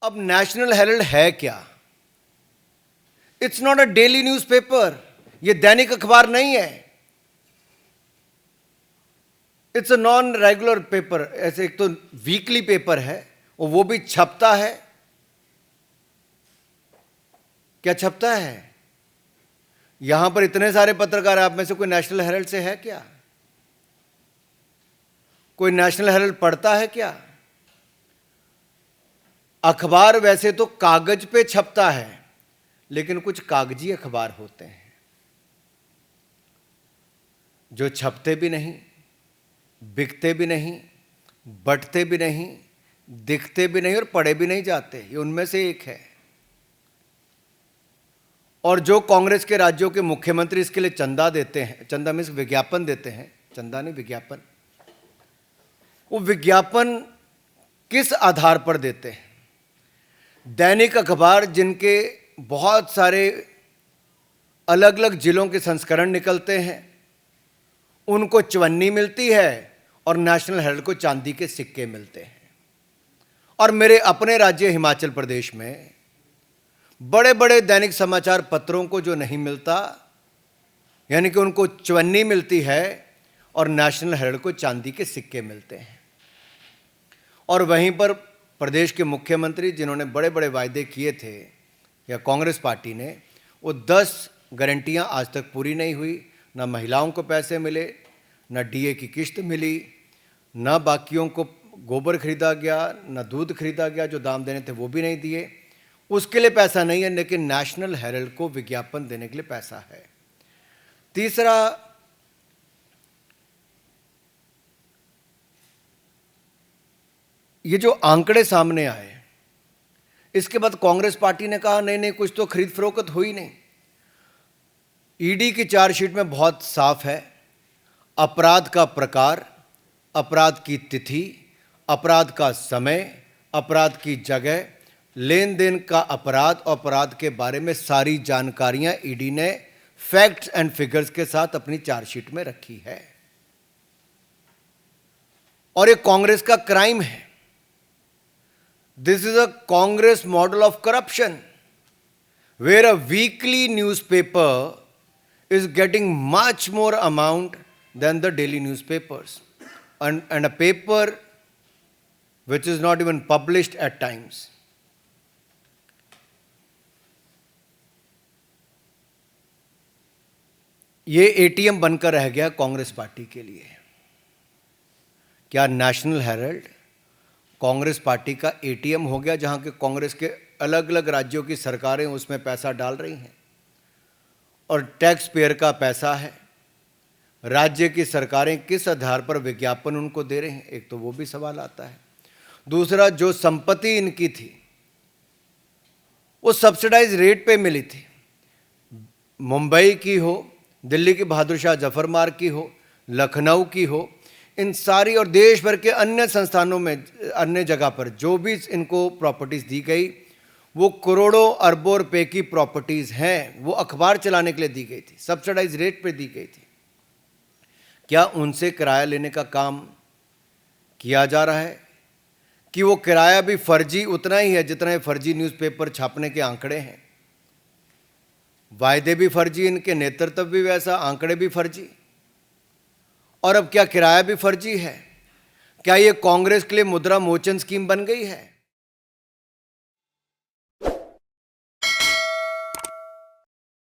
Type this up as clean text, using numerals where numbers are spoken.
अब national Herald है क्या? It's not a daily newspaper, ये दैनिक अखबार नहीं है। It's a non regular paper. ऐसे एक तो वीकली पेपर है और वो भी छपता है। क्या छपता है? यहां पर इतने सारे पत्रकार, आप में से कोई नेशनल हेराल्ड से है क्या? कोई नेशनल हेराल्ड पढ़ता है क्या? अखबार वैसे तो कागज पे छपता है, लेकिन कुछ कागजी अखबार होते हैं जो छपते भी नहीं, बिकते भी नहीं, बंटते भी नहीं, दिखते भी नहीं और पढ़े भी नहीं जाते। ये उनमें से एक है। और जो कांग्रेस के राज्यों के मुख्यमंत्री इसके लिए चंदा देते हैं, चंदा में विज्ञापन देते हैं, चंदा नहीं विज्ञापन, वो विज्ञापन किस आधार पर देते हैं? दैनिक अखबार जिनके बहुत सारे अलग अलग जिलों के संस्करण निकलते हैं, उनको चवन्नी मिलती है और नेशनल हेराल्ड को चांदी के सिक्के मिलते हैं। और मेरे अपने राज्य हिमाचल प्रदेश में बड़े बड़े दैनिक समाचार पत्रों को जो नहीं मिलता, यानी कि उनको चवन्नी मिलती है और नेशनल हेराल्ड को चांदी के सिक्के मिलते हैं। और वहीं पर प्रदेश के मुख्यमंत्री जिन्होंने बड़े बड़े वायदे किए थे, या कांग्रेस पार्टी ने, वो 10 गारंटियां आज तक पूरी नहीं हुई। ना महिलाओं को पैसे मिले, ना डीए की किश्त मिली, ना बाकियों को गोबर खरीदा गया, ना दूध खरीदा गया, जो दाम देने थे वो भी नहीं दिए। उसके लिए पैसा नहीं है, लेकिन नेशनल हेराल्ड को विज्ञापन देने के लिए पैसा है। तीसरा, ये जो आंकड़े सामने आए, इसके बाद कांग्रेस पार्टी ने कहा नहीं नहीं, कुछ तो खरीद फरोख्त हुई नहीं। ईडी की चार्जशीट में बहुत साफ है, अपराध का प्रकार, अपराध की तिथि, अपराध का समय, अपराध की जगह, लेन देन का अपराध और अपराध के बारे में सारी जानकारियां ईडी ने फैक्ट्स एंड फिगर्स के साथ अपनी चार्जशीट में रखी है। और ये कांग्रेस का क्राइम है। This is a Congress model of corruption, where a weekly newspaper is getting much more amount than the daily newspapers, and a paper which is not even published at times. ये ATM बनकर रह गया Congress party के लिए। क्या national Herald Congress party का ATM हो गया, जहां के कांग्रेस के अलग अलग राज्यों की सरकारें उसमें पैसा डाल रही हैं और टैक्स पेयर का पैसा है? राज्य की सरकारें किस आधार पर विज्ञापन उनको दे रहे हैं? एक तो वो भी सवाल आता है। दूसरा, जो संपत्ति इनकी थी वो सब्सिडाइज रेट पे मिली थी। मुंबई की हो, दिल्ली की बहादुर शाह जफर मार्ग की हो, लखनऊ की हो, इन सारी और देश भर के अन्य संस्थानों में, अन्य जगह पर जो भी इनको प्रॉपर्टीज़ दी गई, वो करोड़ों अरबों रुपए की प्रॉपर्टीज़ हैं। वो अखबार चलाने के लिए दी गई थी, सब्सिडाइज रेट पे दी गई थी। क्या उनसे किराया लेने का काम किया जा रहा है? कि वो किराया भी फर्जी उतना ही है जितना ये फर्जी न्यूज़पेपर छापने के आंकड़े हैं? वायदे भी फर्जी, इनके नेतृत्व भी वैसा, आंकड़े भी फर्जी, और अब क्या किराया भी फर्जी है? क्या ये कांग्रेस के लिए मुद्रा मोचन स्कीम बन गई है?